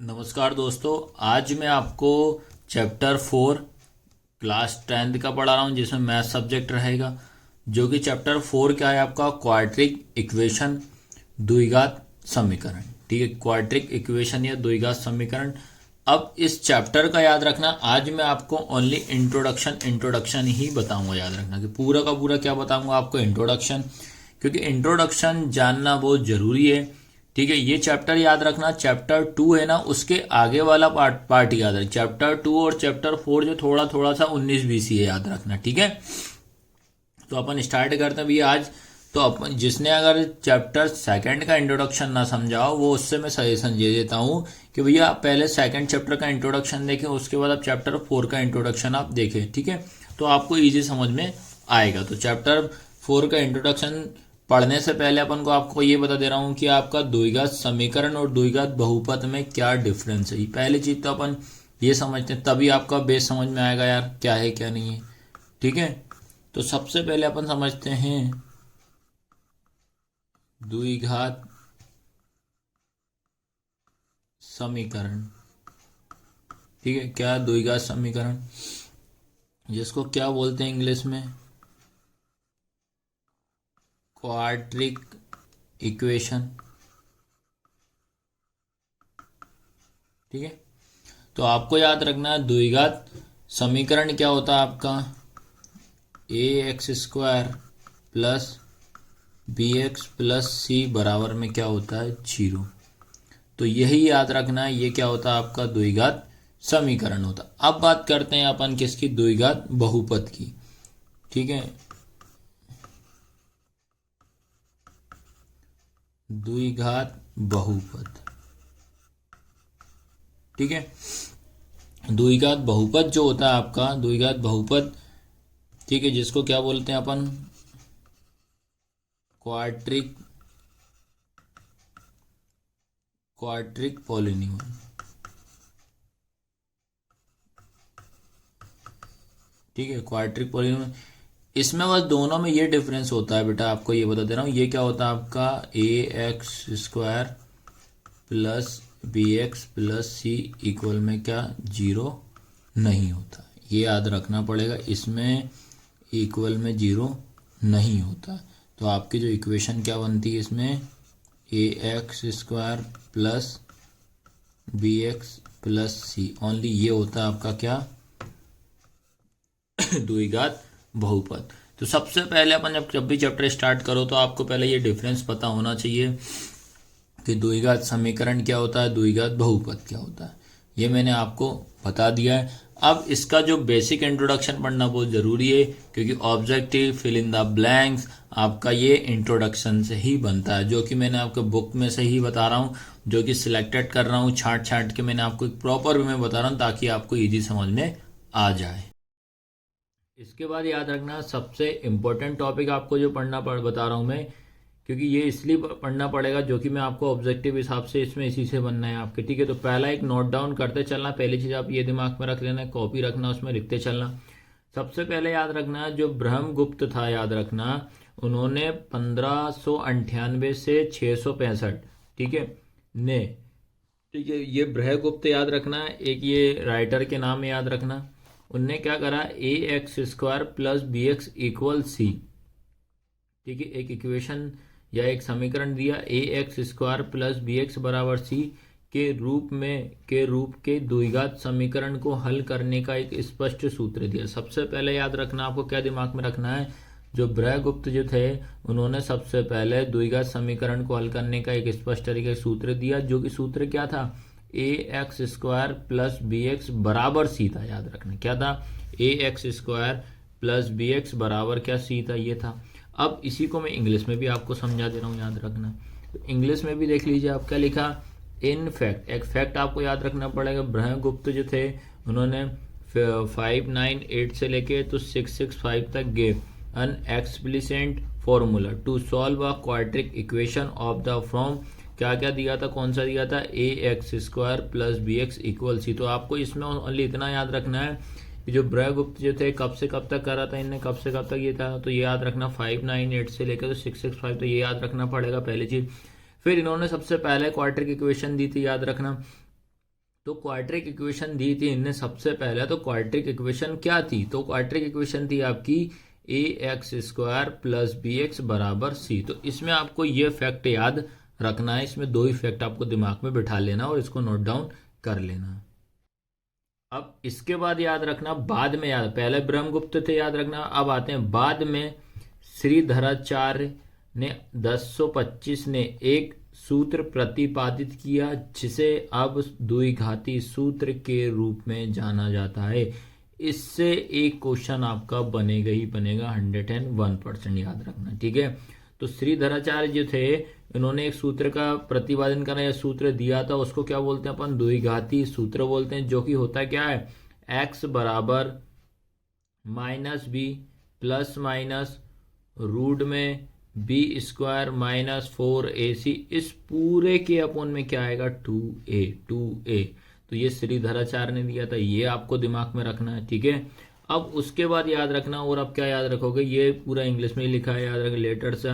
नमस्कार दोस्तों। आज मैं आपको चैप्टर 4 क्लास 10th का पढ़ा रहा हूँ, जिसमें मैथ सब्जेक्ट रहेगा। जो कि चैप्टर 4 क्या है आपका, क्वाड्रिक इक्वेशन, द्विघात समीकरण। ठीक है, क्वाड्रिक इक्वेशन या द्विघात समीकरण। अब इस चैप्टर का याद रखना, आज मैं आपको ओनली इंट्रोडक्शन ही बताऊंगा। याद रखना कि पूरा का पूरा क्या बताऊंगा आपको, इंट्रोडक्शन, क्योंकि इंट्रोडक्शन जानना बहुत जरूरी है। ठीक है, ये चैप्टर याद रखना। चैप्टर 2 है ना, उसके आगे वाला पार्ट याद रख। चैप्टर 2 और चैप्टर 4 जो थोड़ा थोड़ा सा 19-20 है, याद रखना। ठीक है, तो अपन स्टार्ट करते हैं भैया आज। तो अपन जिसने अगर चैप्टर सेकंड का इंट्रोडक्शन ना समझा हो, वो उससे मैं सजेशन दे देता हूँ कि भैया आप पहले सेकंड चैप्टर का इंट्रोडक्शन देखें, उसके बाद आप चैप्टर 4 का इंट्रोडक्शन आप देखें। ठीक है, तो आपको इजी समझ में आएगा। तो चैप्टर 4 का इंट्रोडक्शन पढ़ने से पहले अपन को आपको ये बता दे रहा हूँ कि आपका द्विघात समीकरण और द्विघात बहुपद में क्या डिफरेंस है। पहली चीज तो अपन ये समझते हैं, तभी आपका बेस समझ में आएगा यार, क्या है क्या नहीं है। ठीक है, तो सबसे पहले अपन समझते हैं द्विघात समीकरण। ठीक है, क्या द्विघात समीकरण, जिसको क्या बोलते हैं इंग्लिश में, क्वाड्रिक इक्वेशन। ठीक है, तो आपको याद रखना है द्विघात समीकरण क्या होता है आपका, A X square plus B X plus C बराबर में क्या होता है, 0। तो यही याद रखना है, ये क्या होता है आपका द्विघात समीकरण होता। अब बात करते हैं अपन किसकी, द्विघात बहुपद की। ठीक है, द्विघात बहुपद। ठीक है, द्विघात बहुपद जो होता है आपका, द्विघात बहुपद, ठीक है, जिसको क्या बोलते हैं अपन, क्वाड्रिक पॉलिनॉमियल। ठीक है, क्वाड्रिक पॉलिनॉमियल। इसमें बस दोनों में ये डिफरेंस होता है बेटा, आपको ये बता दे रहा हूँ। ये क्या होता है आपका, A X square plus B X plus C equal में क्या, 0 नहीं होता। ये याद रखना पड़ेगा, इसमें इक्वल में 0 नहीं होता। तो आपकी जो इक्वेशन क्या बनती है इसमें, A X square plus B X plus C, only ये होता है आपका क्या, द्विघात बहुपद। तो सबसे पहले अपन जब भी चैप्टर स्टार्ट करो तो आपको पहले ये डिफरेंस पता होना चाहिए कि द्विघात समीकरण क्या होता है, द्विघात बहुपद क्या होता है। ये मैंने आपको बता दिया है। अब इसका जो बेसिक इंट्रोडक्शन पढ़ना बहुत जरूरी है, क्योंकि objective fill in the blanks आपका ये इंट्रोडक्शन से ही बनता है, जो कि मैंने आपको बुक में से ही बता रहा हूँ, जो कि सिलेक्टेड कर रहा हूँ छांट छांट के। मैंने आपको एक प्रॉपर वे में बता रहा हूँ ताकि आपको इजी समझ में आ जाए। इसके बाद याद रखना, सबसे इम्पोर्टेंट टॉपिक आपको जो बता रहा हूँ मैं, क्योंकि ये इसलिए पढ़ना पड़ेगा, जो कि मैं आपको ऑब्जेक्टिव हिसाब से इसमें इसी से बनना है आपके। ठीक है, तो पहला एक नोट डाउन करते चलना। पहली चीज आप ये दिमाग में रख लेना, कॉपी रखना, उसमें लिखते चलना। सबसे पहले याद रखना, जो ब्रह्मगुप्त था, याद रखना, उन्होंने 1598 से 665, ठीक है, ने, ठीक है, ये ब्रह्मगुप्त याद रखना, एक ये राइटर के नाम याद रखना। उनने क्या करा, A X square plus B X equal C. ठीक है, एक इक्वेशन या एक समीकरण दिया, A X square plus B X बराबर सी के रूप के द्विघात समीकरण को हल करने का एक स्पष्ट सूत्र दिया। सबसे पहले याद रखना, आपको क्या दिमाग में रखना है, जो ब्रह्मगुप्त जो थे, उन्होंने सबसे पहले द्विघात समीकरण को हल करने का एक स्पष्ट तरीके का सूत्र दिया, जो कि सूत्र क्या था, A X square plus B X बराबर सी था। याद रखना क्या था, A X square plus B X बराबर क्या, सी था, ये था। अब इसी को मैं इंग्लिश में भी आपको समझा दे रहा हूँ, याद रखना। तो इंग्लिश में भी देख लीजिए, आप क्या लिखा, इन फैक्ट, एक फैक्ट आपको याद रखना पड़ेगा। ब्रह्मगुप्त जो थे, उन्होंने 598 से लेके तो 665 तक gave an explicit formula to solve a quadratic equation of the form, क्या क्या दिया था, कौन सा दिया था, A X square plus B X equal C. तो आपको इसमें ओनली इतना याद रखना है कि जो ब्रह्मगुप्त जो थे, कब से कब तक करा था इनने, कब से कब तक ये था, तो ये याद रखना 598 से लेकर तो 665, तो ये याद रखना पड़ेगा पहली चीज। फिर इन्होंने सबसे पहले क्वाड्रिक इक्वेशन दी थी, याद रखना, तो क्वाड्रिक इक्वेशन दी थी इनने सबसे पहले। तो क्वाड्रिक इक्वेशन क्या थी? तो क्वाड्रिक इक्वेशन थी आपकी A X square plus B X बराबर सी। तो इसमें आपको ये फैक्ट याद रखना है, इसमें दो ही फैक्ट आपको दिमाग में बिठा लेना और इसको नोट डाउन कर लेना। अब इसके बाद याद रखना, बाद में याद, पहले ब्रह्मगुप्त थे याद रखना, अब आते हैं बाद में श्रीधराचार्य ने 1025 ने एक सूत्र प्रतिपादित किया जिसे अब द्विघाती सूत्र के रूप में जाना जाता है। इससे एक क्वेश्चन आपका बनेगा ही बनेगा, 101% याद रखना, ठीक है। तो श्रीधराचार्य जो थे इन्होंने एक सूत्र का प्रतिपादन करा या सूत्र दिया था, उसको क्या बोलते हैं अपन? द्विघाती सूत्र बोलते हैं, जो कि होता क्या है? x बराबर minus B plus minus root में बी स्क्वायर माइनस 4ac, इस पूरे के अपोन में क्या आएगा? 2a। तो ये श्रीधराचार्य ने दिया था, ये आपको दिमाग में रखना है, ठीक है। अब उसके बाद याद रखना, और अब क्या याद रखोगे? ये पूरा इंग्लिश में ही लिखा है, याद रखें। Letters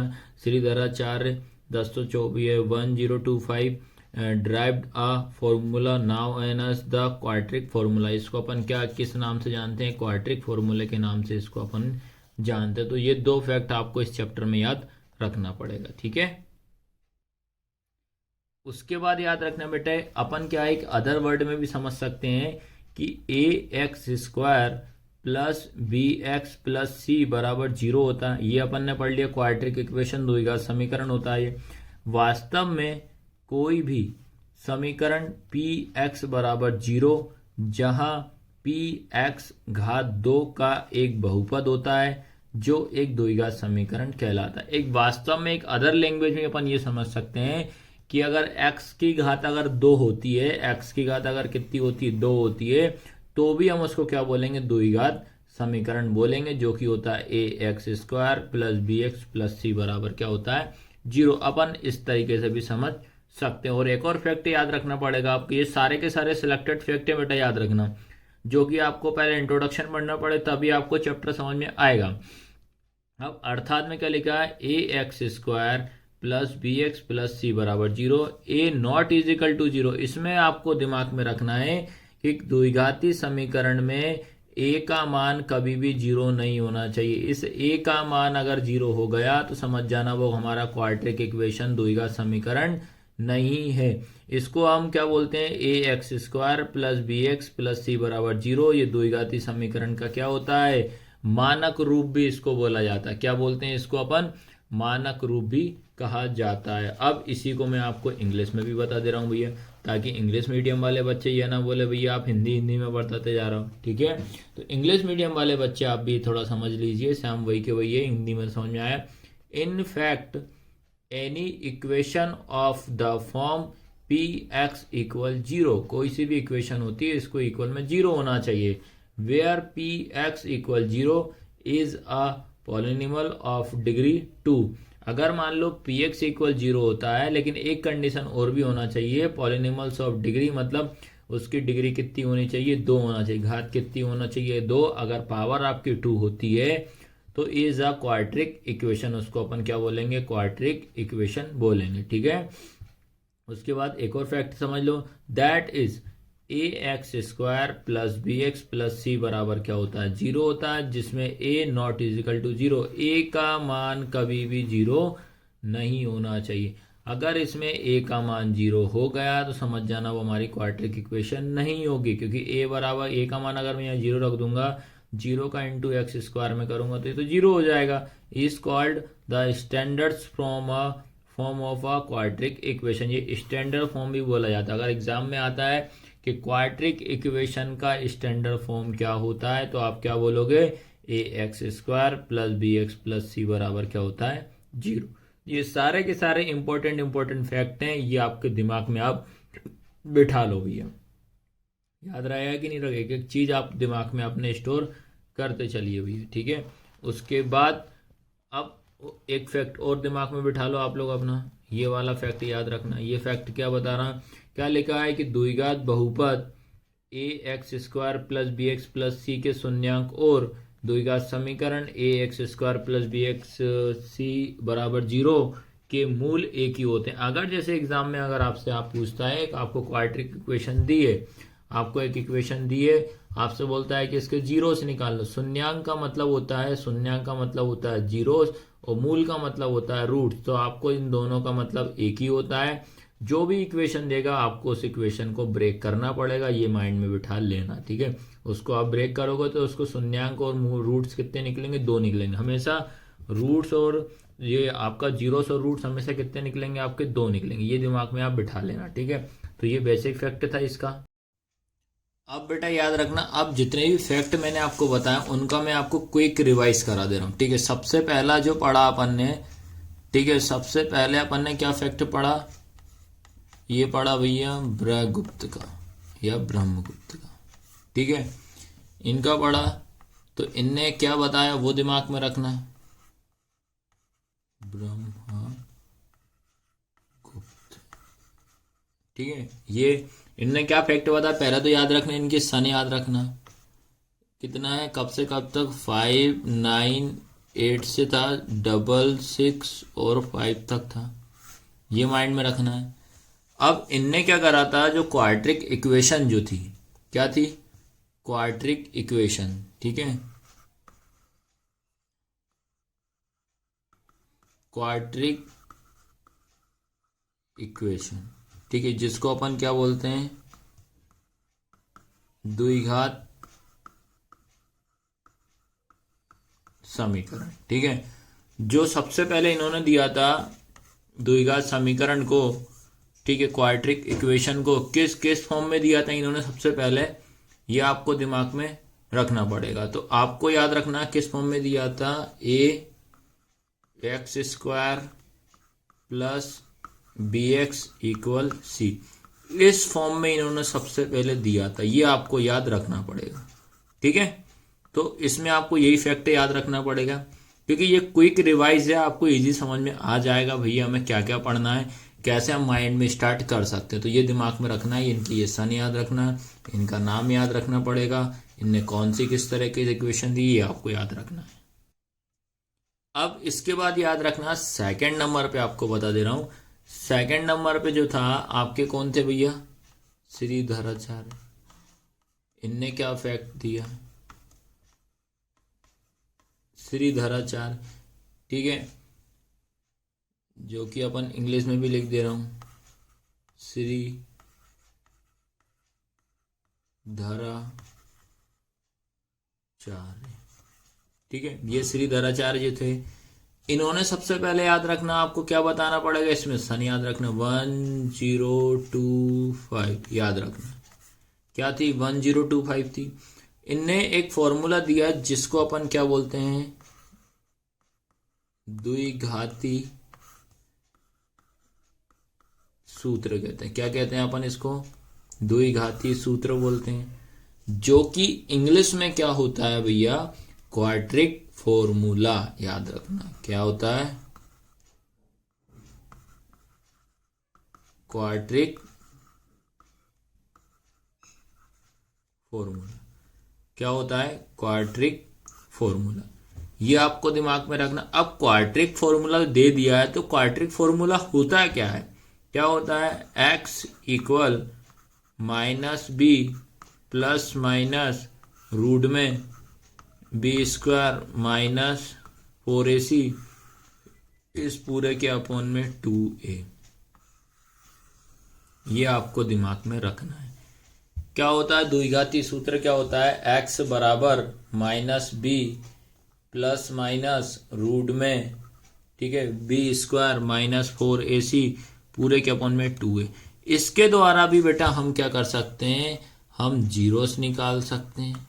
Sridharacharya 1025 derived a formula now an as the quadric formula. इसको अपन क्या किस नाम से जानते हैं? क्वाड्रिक फॉर्मूले के नाम से इसको अपन जानते हैं। तो ये दो फैक्ट आपको इस चैप्टर में याद रखना पड़ेगा, ठीक है। उसके बाद याद रखना बेटा, अपन क्या एक अदर वर्ड में भी समझ सकते हैं कि A X square plus B X plus C बराबर 0 होता है। ये अपन ने पढ़ लिया, क्वाड्रिक इक्वेशन, द्विघात समीकरण होता है। वास्तव में कोई भी समीकरण पी एक्स बराबर 0 जहां पी एक्स घात 2 का एक बहुपद होता है, जो एक द्विघात समीकरण कहलाता है। एक वास्तव में एक अदर लैंग्वेज में अपन ये समझ सकते हैं कि अगर x की घात अगर 2 होती है, x की घात अगर कितनी होती है? 2 होती है, तो भी हम उसको क्या बोलेंगे? द्विघात समीकरण बोलेंगे, जो कि होता है A X square plus B X plus C बराबर क्या होता है? 0। अपन इस तरीके से भी समझ सकते हैं। और एक और फैक्ट याद रखना पड़ेगा आपको, ये सारे के सारे सिलेक्टेड फैक्ट है बेटा, याद रखना, जो कि आपको पहले इंट्रोडक्शन पढ़ना पड़े तभी आपको चैप्टर समझ में आएगा। अब अर्थात में क्या लिखा है? A X square plus B X plus C बराबर 0, A not is equal to 0। इसमें आपको दिमाग में रखना है कि द्विघाती समीकरण में ए का मान कभी भी 0 नहीं होना चाहिए। इस ए का मान अगर 0 हो गया तो समझ जाना वो हमारा क्वाड्रिक इक्वेशन, द्विघात समीकरण नहीं है। इसको हम क्या बोलते हैं? A X square plus B X plus C बराबर 0। ये द्विघाती समीकरण का क्या होता है? मानक रूप भी इसको बोला जाता है। क्या बोलते हैं इसको अपन? मानक रूप भी कहा जाता है। अब इसी को मैं आपको इंग्लिश में भी बता दे रहा हूँ भैया, ताकि इंग्लिश मीडियम वाले बच्चे ये ना बोले भैया आप हिंदी में बताते जा रहा हो, ठीक है। तो इंग्लिश मीडियम वाले बच्चे आप भी थोड़ा समझ लीजिए, शाम वही के वही है, हिंदी में समझ में आया। In fact any equation of the form P X equal 0, कोई सी भी इक्वेशन होती है इसको इक्वल में 0 होना चाहिए। Where P X equal 0 is a polynomial of degree 2। अगर मान लो पी एक्स इक्वल 0 होता है, लेकिन एक कंडीशन और भी होना चाहिए, पॉलिनोमियल्स ऑफ डिग्री, मतलब उसकी डिग्री कितनी होनी चाहिए? 2 होना चाहिए। घात कितनी होना चाहिए? 2। अगर पावर आपकी 2 होती है तो इज अ क्वाड्रिक इक्वेशन, उसको अपन क्या बोलेंगे? क्वाड्रिक इक्वेशन बोलेंगे, ठीक है। उसके बाद एक और फैक्ट समझ लो, that is A X square plus B X plus C बराबर क्या होता है? 0 होता है, जिसमें A not is equal to 0, A का मान कभी भी 0 नहीं होना चाहिए। अगर इसमें ए का मान 0 हो गया तो समझ जाना वो हमारी क्वाड्रिक इक्वेशन नहीं होगी, क्योंकि ए बराबर ए का मान अगर मैं यहाँ 0 रख दूंगा, 0 का इंटू एक्स स्क्वायर में करूंगा तो ये तो 0 हो जाएगा। Is called the standard form of a quadratic equation. ये स्टैंडर्ड फॉर्म भी बोला जाता है। अगर एग्जाम में आता है कि क्वाड्रिक इक्वेशन का स्टैंडर्ड फॉर्म क्या होता है, तो आप क्या बोलोगे? A X square plus B X plus C बराबर क्या होता है? 0। ये सारे के सारे इंपॉर्टेंट फैक्ट हैं, ये आपके दिमाग में आप बिठा लो भैया। याद रहेगा कि नहीं रहेगा? एक चीज आप दिमाग में अपने स्टोर करते चलिए भैया, ठीक है। उसके बाद अब एक फैक्ट और दिमाग में बिठा लो आप लोग अपना, ये वाला फैक्ट याद रखना। ये फैक्ट क्या बता रहा, क्या लिखा है कि द्विघात बहुपद A X square plus B X plus C के शून्यांक और द्विघात समीकरण A X square plus B X C बराबर 0 के मूल एक ही होते हैं। अगर जैसे एग्जाम में अगर आपसे पूछता है, आपको क्वाड्रेटिक इक्वेशन दी है, आपको एक इक्वेशन दी है, आपसे बोलता है कि इसके जीरोस निकाल लो। शून्यांक का मतलब होता है जीरोस, और मूल का मतलब होता है रूट। तो आपको इन दोनों का मतलब एक ही होता है। जो भी इक्वेशन देगा आपको उस इक्वेशन को ब्रेक करना पड़ेगा, ये माइंड में बिठा लेना, ठीक है। उसको आप ब्रेक करोगे तो उसको शून्यांक और रूट्स कितने निकलेंगे, 2 निकलेंगे हमेशा। रूट्स और ये आपका जीरोस और रूट्स हमेशा कितने निकलेंगे, आपके 2 निकलेंगे। ये दिमाग में आप बिठा लेना, ठीक है। तो ये बेसिक फैक्ट था इसका। अब बेटा याद रखना, अब जितने भी फैक्ट मैंने आपको बताया उनका मैं आपको क्विक रिवाइज करा दे रहा हूँ, ठीक है। सबसे पहला जो पढ़ा अपन ने, ठीक है, सबसे पहले अपन ने क्या फैक्ट पढ़ा, ये पढ़ा भैया ब्रह्मगुप्त का या ब्रह्मगुप्त का, ठीक है। इनका पढ़ा तो इनने क्या बताया वो दिमाग में रखना, ब्रह्मगुप्त, ठीक है। ये इनने क्या फैक्ट बताया, पहला तो याद रखना, इनके सन याद रखना कितना है, कब से कब तक, 5, 9, 8 से था, 6 और 5 तक था, ये माइंड में रखना है। अब इनने क्या करा था, जो क्वाड्रेटिक इक्वेशन जो थी, क्या थी, क्वाड्रेटिक इक्वेशन, ठीक है, क्वाड्रेटिक इक्वेशन, ठीक है, जिसको अपन क्या बोलते हैं, द्विघात समीकरण, ठीक है। जो सबसे पहले इन्होंने दिया था द्विघात समीकरण को, ठीक है, क्वाड्रेटिक इक्वेशन को किस किस फॉर्म में दिया था इन्होंने सबसे पहले, ये आपको दिमाग में रखना पड़ेगा। तो आपको याद रखना किस फॉर्म में दिया था, ax² प्लस bx=c, इस फॉर्म में इन्होंने सबसे पहले दिया था, ये आपको याद रखना पड़ेगा, ठीक है। तो इसमें आपको यही फैक्ट याद रखना पड़ेगा, क्योंकि ये क्विक रिवाइज है, आपको इजी समझ में आ जाएगा भैया हमें क्या क्या पढ़ना है, कैसे हम माइंड में स्टार्ट कर सकते हैं। तो ये दिमाग में रखना है, इनकी ये सन याद रखना है, इनका नाम याद रखना पड़ेगा, इनने कौन सी किस तरह की इक्वेशन दी ये आपको याद रखना है। अब इसके बाद याद रखना, सेकंड नंबर पे आपको बता दे रहा हूं, सेकंड नंबर पे जो था आपके कौन थे भैया, श्रीधराचार्य। इनने क्या फैक्ट दिया, श्रीधराचार्य, ठीक है, जो कि अपन इंग्लिश में भी लिख दे रहा हूं, श्रीधराचार्य, ठीक है। ये श्रीधराचार्य जो थे, इन्होंने सबसे पहले याद रखना, आपको क्या बताना पड़ेगा, इसमें सन याद रखना, 1025 याद रखना, क्या थी, 1025 थी। इनने एक फॉर्मूला दिया जिसको अपन क्या बोलते हैं, द्विघाती सूत्र कहते हैं। क्या कहते हैं अपन इसको, द्विघाती सूत्र बोलते हैं, जो कि इंग्लिश में क्या होता है भैया, क्वाड्रेटिक फॉर्मूला। याद रखना क्या होता है, क्वाड्रेटिक फॉर्मूला, क्या होता है, क्वाड्रेटिक फॉर्मूला, ये आपको दिमाग में रखना। अब क्वाड्रेटिक फॉर्मूला दे दिया है तो क्वाड्रेटिक फॉर्मूला होता है क्या है, क्या होता है, x equal -b plus minus root में b² -4ac इस पूरे के अपॉन में 2a, ये आपको दिमाग में रखना है। क्या होता है द्विघाती सूत्र, क्या होता है, x बराबर -b प्लस माइनस रूट में, ठीक है, b² -4ac पूरे के अपॉन में 2a। इसके द्वारा भी बेटा हम क्या कर सकते हैं, हम जीरोस निकाल सकते हैं,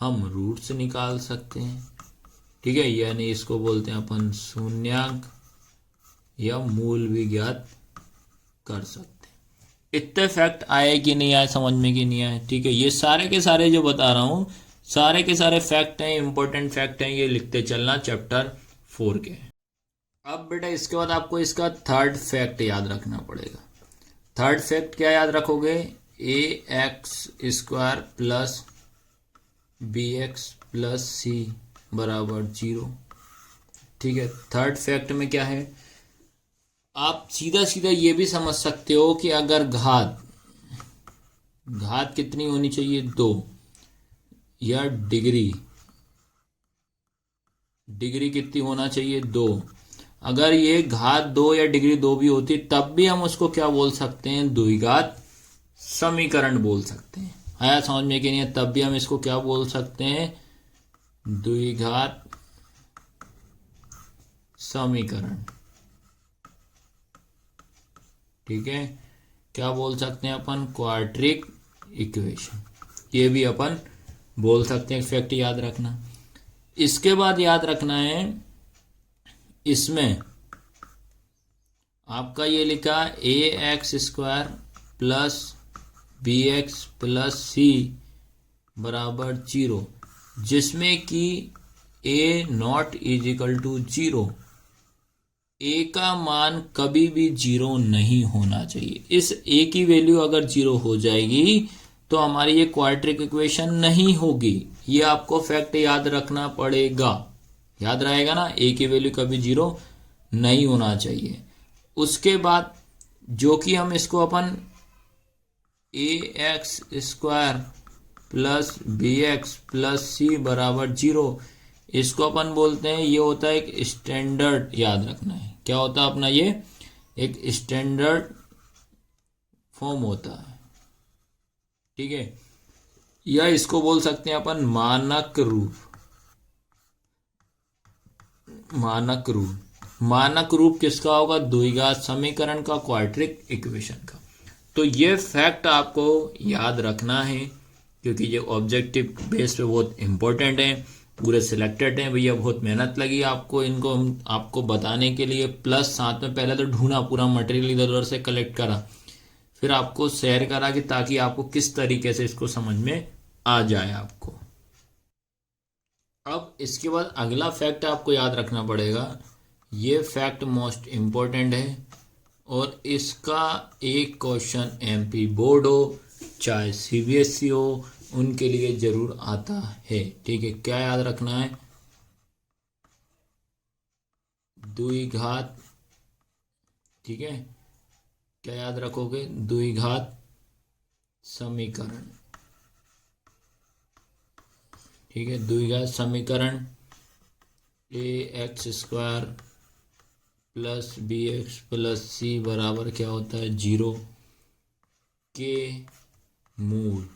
हम रूट्स निकाल सकते हैं, ठीक है, यानी इसको बोलते हैं अपन शून्यांक या मूल भी ज्ञात कर सकते हैं। इतने फैक्ट आए कि नहीं आए समझ में कि नहीं आए, ठीक है। ये सारे के सारे जो बता रहा हूं सारे के सारे फैक्ट हैं, इंपॉर्टेंट फैक्ट हैं, ये लिखते चलना चैप्टर 4 के। अब बेटा इसके बाद आपको इसका थर्ड फैक्ट याद रखना पड़ेगा। थर्ड फैक्ट क्या याद रखोगे, ax² plus bx plus c बराबर 0, ठीक है। थर्ड फैक्ट में क्या है, आप सीधा सीधा ये भी समझ सकते हो कि अगर घात कितनी होनी चाहिए, 2, या डिग्री कितनी होना चाहिए, 2। अगर ये घात 2 या डिग्री 2 भी होती तब भी हम उसको क्या बोल सकते हैं, द्विघात समीकरण बोल सकते हैं। आया समझ में कि नहीं, तब भी हम इसको क्या बोल सकते हैं, द्विघात समीकरण। ठीक है, क्या बोल सकते हैं अपन, क्वाड्रिक इक्वेशन, ये भी अपन बोल सकते हैं। फैक्ट याद रखना। इसके बाद याद रखना है, इसमें आपका ये लिखा ax² plus bx plus c बराबर 0, जिसमें कि a not is equal to 0, a का मान कभी भी 0 नहीं होना चाहिए। इस a की वैल्यू अगर 0 हो जाएगी तो हमारी ये क्वाड्रिक इक्वेशन नहीं होगी। ये आपको फैक्ट याद रखना पड़ेगा। याद रहेगा ना, a की वैल्यू कभी 0 नहीं होना चाहिए। उसके बाद जो कि हम इसको अपन ax² plus bx plus c बराबर 0, इसको अपन बोलते हैं, ये होता है एक स्टैंडर्ड। याद रखना है क्या होता है अपना, ये एक स्टैंडर्ड फॉर्म होता है। ठीक है, या इसको बोल सकते हैं अपन मानक रूप। मानक रूप किसका होगा, द्विघात समीकरण का, क्वाड्रिक इक्वेशन का। तो ये फैक्ट आपको याद रखना है, क्योंकि ये ऑब्जेक्टिव बेस पे बहुत इंपॉर्टेंट है। पूरे सिलेक्टेड हैं भैया, बहुत मेहनत लगी आपको इनको आपको बताने के लिए। प्लस साथ में पहले तो ढूंढा, पूरा मटेरियल इधर उधर से कलेक्ट करा, फिर आपको शेयर करा कि ताकि आपको किस तरीके से इसको समझ में आ जाए आपको। अब इसके बाद अगला फैक्ट आपको याद रखना पड़ेगा। ये फैक्ट मोस्ट इम्पोर्टेंट है और इसका एक क्वेश्चन एमपी बोर्ड हो चाहे सीबीएसई हो, उनके लिए जरूर आता है। ठीक है, क्या याद रखना है, द्विघात। ठीक है, क्या याद रखोगे, द्विघात समीकरण। ठीक है, द्विघात समीकरण ax² plus bx plus c बराबर क्या होता है, 0 के मूल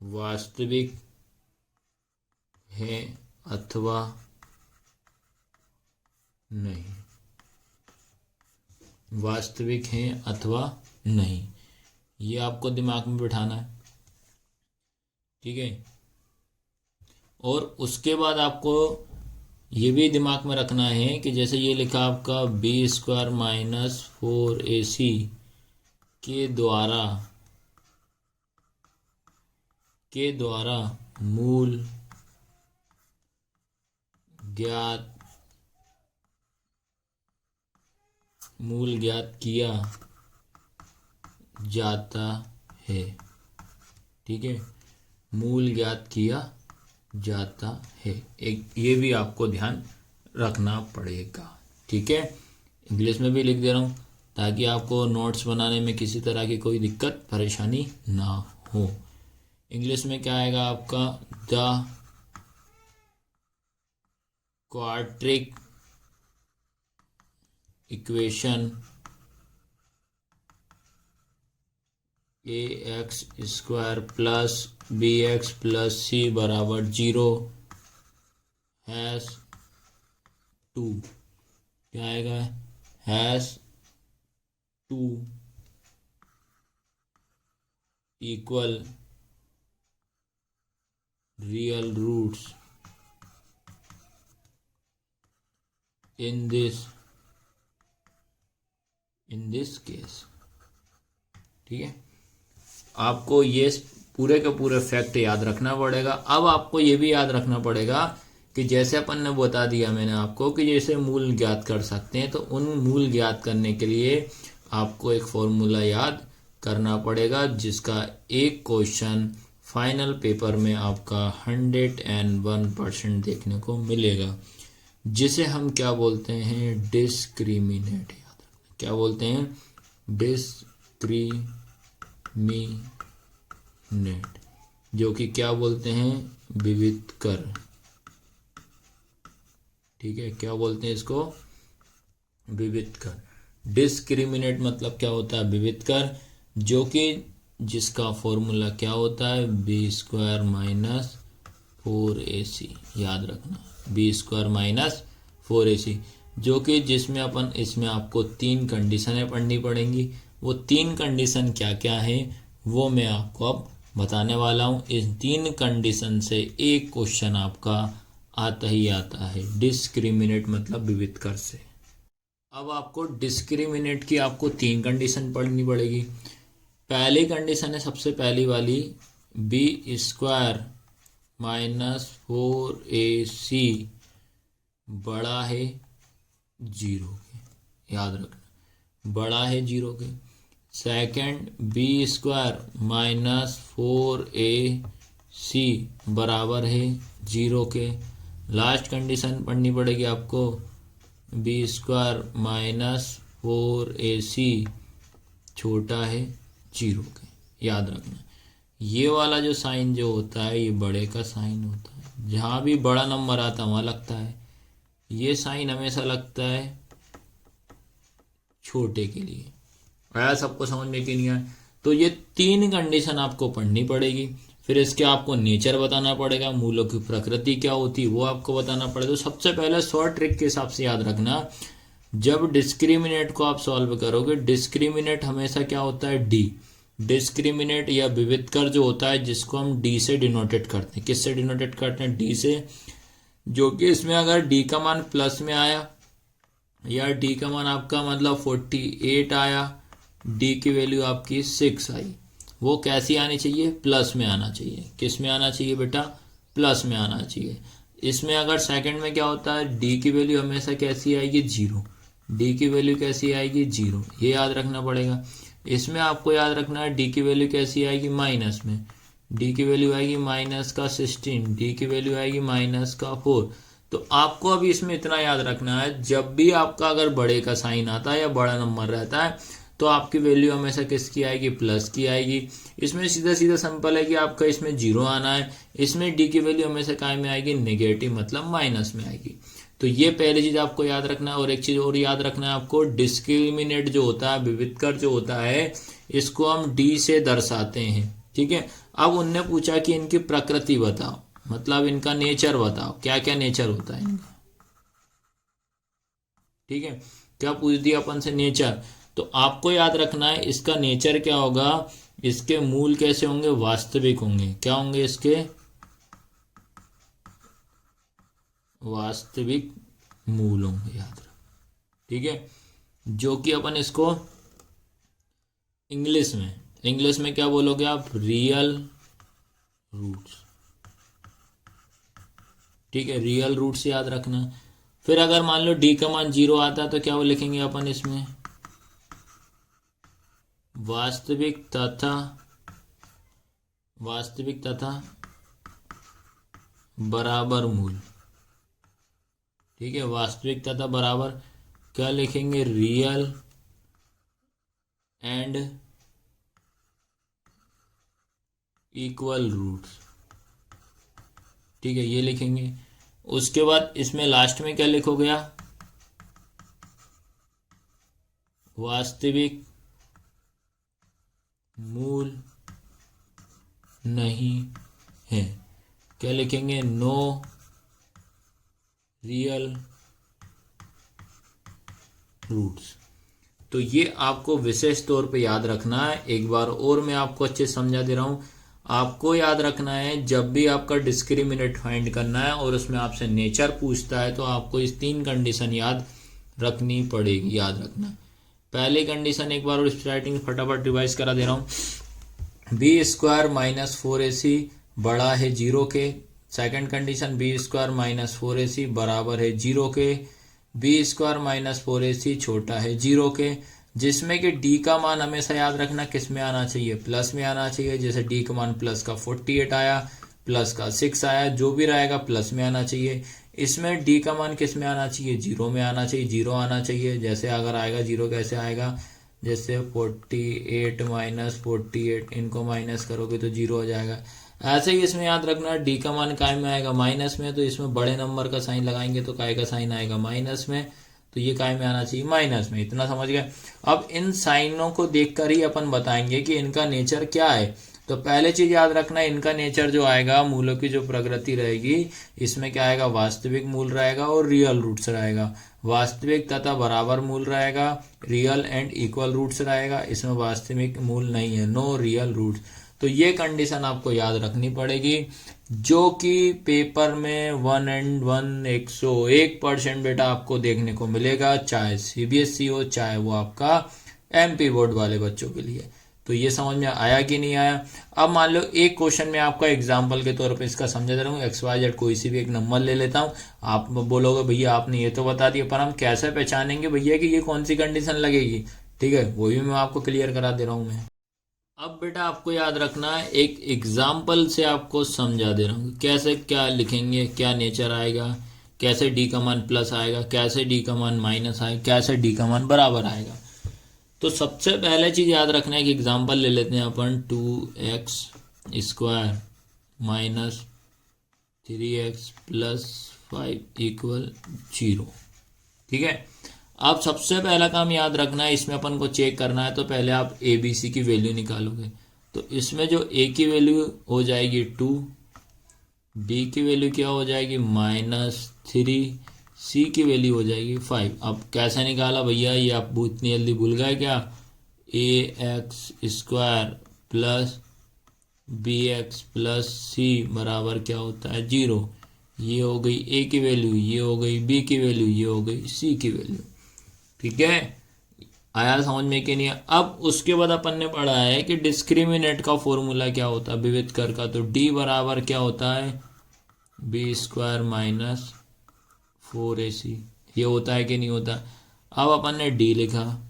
वास्तविक है अथवा नहीं। वास्तविक है अथवा नहीं, ये आपको दिमाग में बिठाना है। ठीक है, और उसके बाद आपको ये भी दिमाग में रखना है कि जैसे ये लिखा आपका b² माइनस 4ac के द्वारा मूल ज्ञात किया जाता है। ठीक है, मूल ज्ञात किया जाता है, एक ये भी आपको ध्यान रखना पड़ेगा। ठीक है, इंग्लिश में भी लिख दे रहा हूँ ताकि आपको नोट्स बनाने में किसी तरह की कोई दिक्कत परेशानी ना हो। इंग्लिश में क्या आएगा आपका, the quadric equation ax² plus bx plus c बराबर 0 हैज टू, क्या आएगा, has two equal real roots in this case. ठीक है, आपको ये पूरे के पूरे फैक्ट याद रखना पड़ेगा। अब आपको ये भी याद रखना पड़ेगा कि जैसे अपन ने बता दिया मैंने आपको कि जैसे मूल ज्ञात कर सकते हैं, तो उन मूल ज्ञात करने के लिए आपको एक फॉर्मूला याद करना पड़ेगा, जिसका एक क्वेश्चन फाइनल पेपर में आपका 101% देखने को मिलेगा, जिसे हम क्या बोलते हैं, डिस्क्रिमिनेट। याद रखना क्या बोलते हैं, डिस्क्रिमिनेट, जो कि क्या बोलते हैं, विविधकर। ठीक है, क्या बोलते हैं इसको, विविधकर। डिस्क्रिमिनेट मतलब क्या होता है, विविधकर, जो कि जिसका फॉर्मूला क्या होता है, b² - 4ac। याद रखना b² - 4ac, जो कि जिसमें अपन इसमें आपको 3 कंडीशनें पढ़नी पड़ेंगी। वो 3 कंडीशन क्या क्या है वो मैं आपको अब बताने वाला हूँ। इस 3 कंडीशन से एक क्वेश्चन आपका आता ही आता है, डिस्क्रिमिनेट मतलब विविधकर से। अब आपको डिस्क्रिमिनेट की आपको 3 कंडीशन पढ़नी पड़ेगी। पहली कंडीशन है सबसे पहली वाली, b² - 4ac बड़ा है 0 के। याद रखना बड़ा है 0 के। सेकंड, b² - 4ac बराबर है 0 के। लास्ट कंडीशन पढ़नी पड़ेगी आपको, b² - 4ac छोटा है 0 के। याद रखना ये वाला जो साइन जो होता है ये बड़े का साइन होता है। जहाँ भी बड़ा नंबर आता है वहाँ लगता है, ये साइन हमेशा लगता है छोटे के लिए। आया सबको समझ में कि नहीं आया? तो ये 3 कंडीशन आपको पढ़नी पड़ेगी। फिर इसके आपको नेचर बताना पड़ेगा, मूलों की प्रकृति क्या होती है वो आपको बताना पड़ेगा। तो सबसे पहले शॉर्ट ट्रिक के हिसाब से याद रखना, जब डिस्क्रिमिनेट को आप सॉल्व करोगे, डिस्क्रिमिनेट हमेशा क्या होता है, डी। डिस्क्रिमिनेट या विविधकर जो होता है, जिसको हम डी से डिनोटेट करते हैं। किससे डिनोटेट करते हैं, डी से। जो कि इसमें अगर डी का मान प्लस में आया या डी का मान आपका मतलब 48 आया, डी की वैल्यू आपकी 6 आई, वो कैसी आनी चाहिए, प्लस में आना चाहिए। किस में आना चाहिए बेटा, प्लस में आना चाहिए। इसमें अगर सेकंड में क्या होता है, डी की वैल्यू हमेशा कैसी आएगी, 0। डी की वैल्यू कैसी आएगी, 0। ये याद रखना पड़ेगा। इसमें आपको याद रखना है डी की वैल्यू कैसी आएगी, माइनस में। डी की वैल्यू आएगी -16, डी की वैल्यू आएगी -4। तो आपको अभी इसमें इतना याद रखना है, जब भी आपका अगर बड़े का साइन आता है या बड़ा नंबर रहता है तो आपकी वैल्यू हमेशा किसकी आएगी, प्लस की आएगी। इसमें सीधा सीधा सिंपल है कि आपका इसमें 0 आना है। इसमें डी की वैल्यू हमेशा काय में आएगी, नेगेटिव मतलब माइनस में आएगी। तो ये पहली चीज आपको याद रखना है। और एक चीज और याद रखना है आपको, डिस्क्रिमिनेट जो होता है, विविधकर जो होता है, इसको हम डी से दर्शाते हैं। ठीक है। अब उनने पूछा कि इनकी प्रकृति बताओ, मतलब इनका नेचर बताओ, क्या क्या नेचर होता है इनका। ठीक है, क्या पूछ दिया अपन से, नेचर। तो आपको याद रखना है इसका नेचर क्या होगा, इसके मूल कैसे होंगे, वास्तविक होंगे। क्या होंगे इसके, वास्तविक मूल होंगे। याद रख, ठीक है। जो कि अपन इसको इंग्लिश में क्या बोलोगे आप, रियल रूट्स। ठीक है, रियल रूट्स याद रखना। फिर अगर मान लो डी का मान 0 आता है तो क्या वो लिखेंगे अपन इसमें, वास्तविक तथा बराबर मूल। ठीक है, वास्तविक तथा बराबर क्या लिखेंगे, रियल एंड इक्वल रूट्स। ठीक है, ये लिखेंगे। उसके बाद इसमें लास्ट में क्या लिखोगे आप, वास्तविक मूल नहीं है। क्या लिखेंगे, नो रियल रूट्स। तो ये आपको विशेष तौर पे याद रखना है। एक बार और मैं आपको अच्छे समझा दे रहा हूं। आपको याद रखना है, जब भी आपका डिस्क्रिमिनेट फाइंड करना है और उसमें आपसे नेचर पूछता है, तो आपको इस 3 कंडीशन याद रखनी पड़ेगी। याद रखना, पहली कंडीशन एक बार और इस राइटिंग फटाफट रिवाइज करा दे रहा हूँ, b² - 4ac बड़ा है 0 के। सेकंड कंडीशन, b² - 4ac बराबर है 0 के। b² - 4ac छोटा है 0 के। जिसमें कि डी का मान हमेशा याद रखना किस में आना चाहिए, प्लस में आना चाहिए। जैसे डी का मान प्लस का 48 आया, प्लस का 6 आया, जो भी रहेगा प्लस में आना चाहिए। इसमें डी का मान किस में आना चाहिए, जीरो में आना चाहिए, जीरो आना चाहिए। जैसे अगर आएगा जीरो कैसे आएगा, जैसे 48 माइनस 48, इनको माइनस करोगे तो जीरो हो जाएगा। ऐसे ही इसमें याद रखना डी का मान काय में आएगा, माइनस में, तो इसमें बड़े नंबर का साइन लगाएंगे तो काय का साइन आएगा माइनस में, तो ये काय में आना चाहिए, माइनस में। इतना समझ गए। अब इन साइनों को देखकर ही अपन बताएंगे कि इनका नेचर क्या है। तो पहले चीज याद रखना, इनका नेचर जो आएगा, मूलों की जो प्रकृति रहेगी, इसमें क्या आएगा, वास्तविक मूल रहेगा और रियल रूट्स रहेगा। वास्तविक तथा बराबर मूल रहेगा, रियल एंड इक्वल रूट्स रहेगा। इसमें वास्तविक मूल नहीं है, नो रियल रूट्स। तो ये कंडीशन आपको याद रखनी पड़ेगी, जो कि पेपर में 101% बेटा आपको देखने को मिलेगा, चाहे सीबीएसई हो चाहे वो आपका एमपी बोर्ड वाले बच्चों के लिए। तो ये समझ में आया कि नहीं आया। अब मान लो एक क्वेश्चन में आपका एग्जाम्पल के तौर पे इसका समझा दे रहा हूँ, XYZ कोई सी भी एक नंबर ले लेता हूँ। आप बोलोगे भैया आपने ये तो बता दिया, पर हम कैसे पहचानेंगे भैया कि ये कौन सी कंडीशन लगेगी, ठीक है, वो भी मैं आपको क्लियर करा दे रहा हूँ मैं। अब बेटा आपको याद रखना है, एक एग्जाम्पल से आपको समझा दे रहा हूँ कैसे क्या लिखेंगे, क्या नेचर आएगा, कैसे डी का मान प्लस आएगा, कैसे डी का मान माइनस आएगा, कैसे डी का मान बराबर आएगा। तो सबसे पहले चीज याद रखना है कि एग्जाम्पल ले लेते हैं अपन, 2x² minus 3x plus 5 equal 0। ठीक है। अब सबसे पहला काम याद रखना है, इसमें अपन को चेक करना है, तो पहले आप ए बी सी की वैल्यू निकालोगे। तो इसमें जो ए की वैल्यू हो जाएगी 2, बी की वैल्यू क्या हो जाएगी -3, सी की वैल्यू हो जाएगी 5। अब कैसे निकाला भैया, ये आप इतनी जल्दी भूल गए क्या, ax² plus bx plus C बराबर क्या होता है 0। ये हो गई a की वैल्यू, ये हो गई b की वैल्यू, ये हो गई c की वैल्यू। ठीक है, आया समझ में कि नहीं। अब उसके बाद अपन ने पढ़ा है कि डिस्क्रिमिनेंट का फॉर्मूला क्या होता है, विविध कर का। तो d बराबर क्या होता है, b² माइनस 4ac, ये होता है कि नहीं होता। अब अपन ने d लिखा,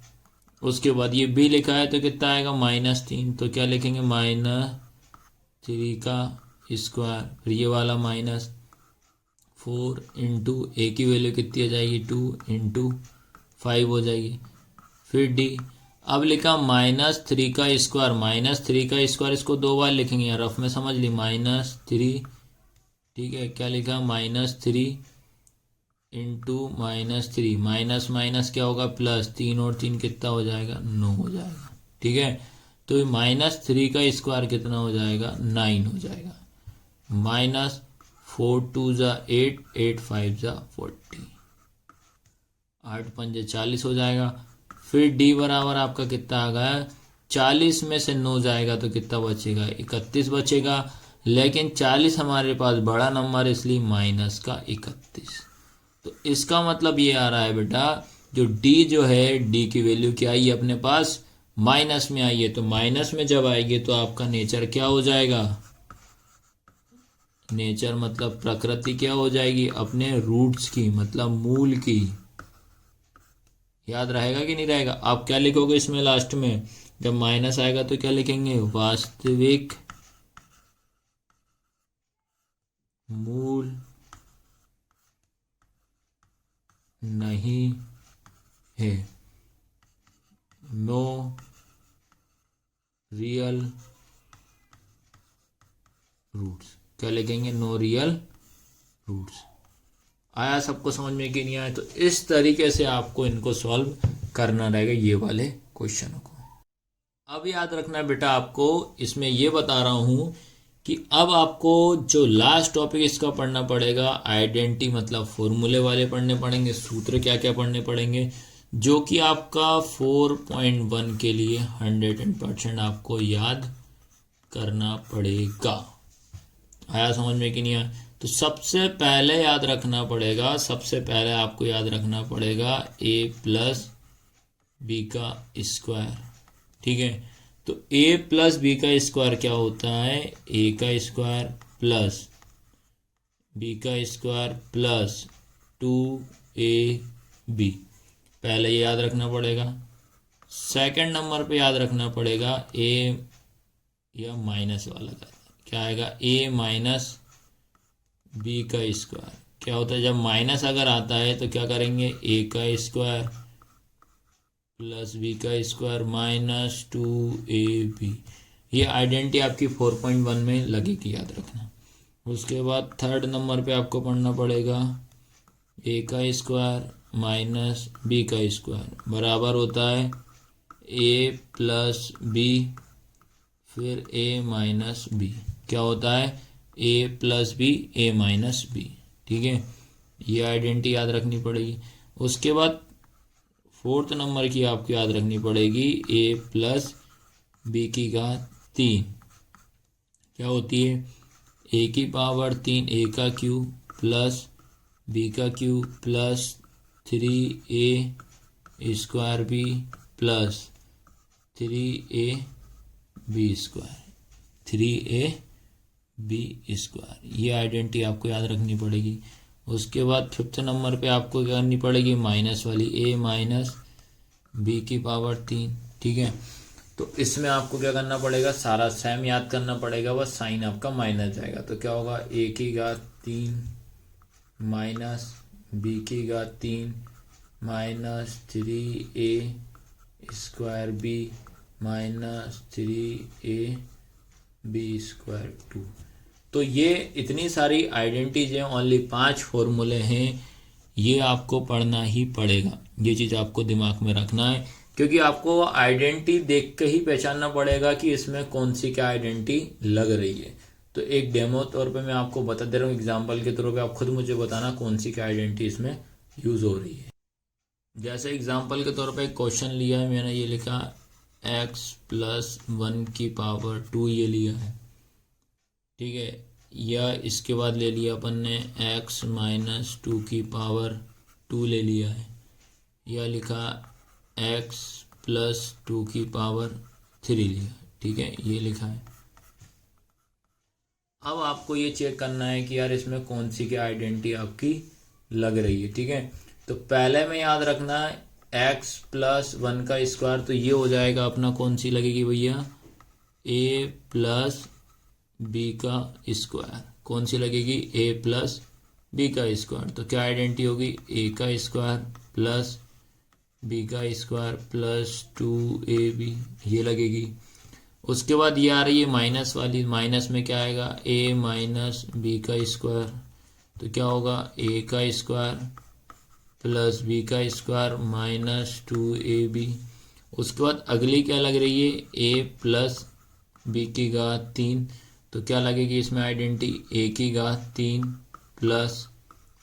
उसके बाद ये b लिखा है, तो कितना आएगा -3। तो क्या लिखेंगे, -3 का स्क्वायर, फिर ये वाला -4 इंटू ए की वैल्यू कितनी हो जाएगी 2 इंटू 5 हो जाएगी। फिर d, अब लिखा -3 का स्क्वायर, -3 का स्क्वायर इसको दो बार लिखेंगे यार, रफ में समझ ली, -3। ठीक है, क्या लिखा -3 इंटू -3, माइनस माइनस क्या होगा प्लस, 3 और 3 कितना हो जाएगा 9 हो जाएगा। ठीक है, तो -3 का स्क्वायर कितना हो जाएगा 9 हो जाएगा, -4 2 ज़ा 8, 8 5 ज़ा 40, 8 5 40 हो जाएगा। फिर d बराबर आपका कितना आ गया, 40 में से 9 जाएगा तो कितना बचेगा 31 बचेगा, लेकिन 40 हमारे पास बड़ा नंबर इसलिए -31। तो इसका मतलब ये आ रहा है बेटा, जो d जो है, d की वैल्यू क्या आई है अपने पास, माइनस में आई है। तो माइनस में जब आएगी तो आपका नेचर क्या हो जाएगा, नेचर मतलब प्रकृति क्या हो जाएगी, अपने रूट्स की मतलब मूल की। याद रहेगा कि नहीं रहेगा। आप क्या लिखोगे इसमें लास्ट में, जब माइनस आएगा तो क्या लिखेंगे, वास्तविक मूल नहीं है, नो रियल रूट्स। क्या लिखेंगे, नो रियल रूट्स। आया सबको समझ में कि नहीं आया। तो इस तरीके से आपको इनको सॉल्व करना रहेगा, ये वाले क्वेश्चनों को। अब याद रखना बेटा, आपको इसमें ये बता रहा हूं कि अब आपको जो लास्ट टॉपिक इसका पढ़ना पड़ेगा, आइडेंटिटी मतलब फॉर्मूले वाले पढ़ने पड़ेंगे, सूत्र क्या क्या पढ़ने पड़ेंगे, जो कि आपका 4.1 के लिए 100% आपको याद करना पड़ेगा। आया समझ में कि नहीं आया। तो सबसे पहले याद रखना पड़ेगा, सबसे पहले आपको याद रखना पड़ेगा a प्लस बी का स्क्वायर। ठीक है, तो a प्लस बी का स्क्वायर क्या होता है, a का स्क्वायर प्लस b का स्क्वायर प्लस 2ab। पहले ये याद रखना पड़ेगा। सेकंड नंबर पे याद रखना पड़ेगा ए या माइनस वाला का क्या आएगा, ए माइनस बी का स्क्वायर। क्या होता है जब माइनस अगर आता है तो क्या करेंगे, ए का स्क्वायर प्लस बी का स्क्वायर माइनस 2ab। ये आइडेंटिटी आपकी 4.1 में लगेगी, याद रखना। उसके बाद थर्ड नंबर पे आपको पढ़ना पड़ेगा ए का स्क्वायर माइनस बी का स्क्वायर बराबर होता है ए प्लस बी फिर ए माइनस बी। क्या होता है, ए प्लस बी ए माइनस बी। ठीक है, ये आइडेंटिटी याद रखनी पड़ेगी। उसके बाद फोर्थ नंबर की आपको याद रखनी पड़ेगी ए प्लस बी की घात 3। क्या होती है, ए की पावर 3 ए का क्यूब प्लस बी का cube plus 3a square B plus 3a B square 3a B square. ये आइडेंटिटी आपको याद रखनी पड़ेगी। उसके बाद फिफ्थ नंबर पे आपको क्या करनी पड़ेगी, माइनस वाली ए माइनस बी की पावर 3। ठीक है, तो इसमें आपको क्या करना पड़ेगा, सारा सेम याद करना पड़ेगा, बस साइन आपका माइनस जाएगा। तो क्या होगा, ए की घात 3 माइनस बी की घात 3 minus 3a square B minus 3a B square 2। तो ये इतनी सारी आइडेंटिटीज हैं, ओनली 5 फॉर्मूले हैं, ये आपको पढ़ना ही पड़ेगा। ये चीज़ आपको दिमाग में रखना है, क्योंकि आपको आइडेंटिटी देख के ही पहचानना पड़ेगा कि इसमें कौन सी क्या आइडेंटिटी लग रही है। तो एक डेमो तौर पे मैं आपको बता दे रहा हूँ, एग्जाम्पल के तौर पे आप खुद मुझे बताना कौन सी क्या आइडेंटिटी इसमें यूज़ हो रही है। जैसे एग्जाम्पल के तौर पे एक क्वेश्चन लिया है, मैंने ये लिखा x प्लस 1 की पावर 2 ये लिया है। ठीक है, या इसके बाद ले लिया अपन ने x माइनस 2 की पावर 2 ले लिया है, या लिखा x प्लस 2 की पावर 3 लिया। ठीक है, ये लिखा है। अब आपको ये चेक करना है कि यार इसमें कौन सी क्या आइडेंटिटी आपकी लग रही है। ठीक है, तो पहले में याद रखना है x प्लस 1 का स्क्वायर, तो ये हो जाएगा अपना कौन सी लगेगी भैया, a प्लस बी का स्क्वायर। कौन सी लगेगी, a प्लस बी का स्क्वायर। तो क्या आइडेंटिटी होगी, a का स्क्वायर प्लस बी का स्क्वायर प्लस 2ab, ये लगेगी। उसके बाद ये आ रही है माइनस वाली, माइनस में क्या आएगा, a माइनस बी का स्क्वायर। तो क्या होगा, a का स्क्वायर प्लस बी का स्क्वायर माइनस 2ab। उसके बाद अगली क्या लग रही है, a प्लस बी की घात 3। तो क्या लगेगी इसमें आइडेंटिटी, a की घात 3 प्लस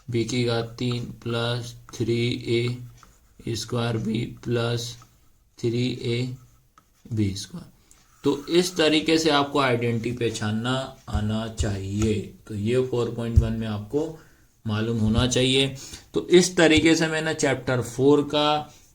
बी की घात 3 plus 3a square B plus 3a B square. तो इस तरीके से आपको आइडेंटिटी पहचानना आना चाहिए। तो ये 4.1 में आपको मालूम होना चाहिए। तो इस तरीके से मैंने चैप्टर 4 का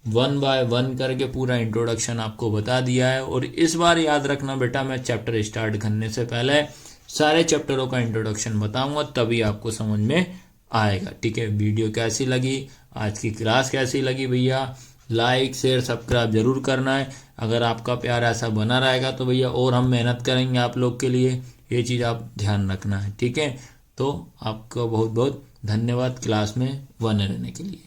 1 बाय 1 करके पूरा इंट्रोडक्शन आपको बता दिया है। और इस बार याद रखना बेटा, मैं चैप्टर स्टार्ट करने से पहले सारे चैप्टरों का इंट्रोडक्शन बताऊंगा, तभी आपको समझ में आएगा। ठीक है, वीडियो कैसी लगी, आज की क्लास कैसी लगी भैया, लाइक शेयर सब्सक्राइब जरूर करना है। अगर आपका प्यार ऐसा बना रहेगा तो भैया और हम मेहनत करेंगे आप लोग के लिए, ये चीज़ आप ध्यान रखना है। ठीक है, तो आपका बहुत बहुत धन्यवाद क्लास में बने रहने के लिए।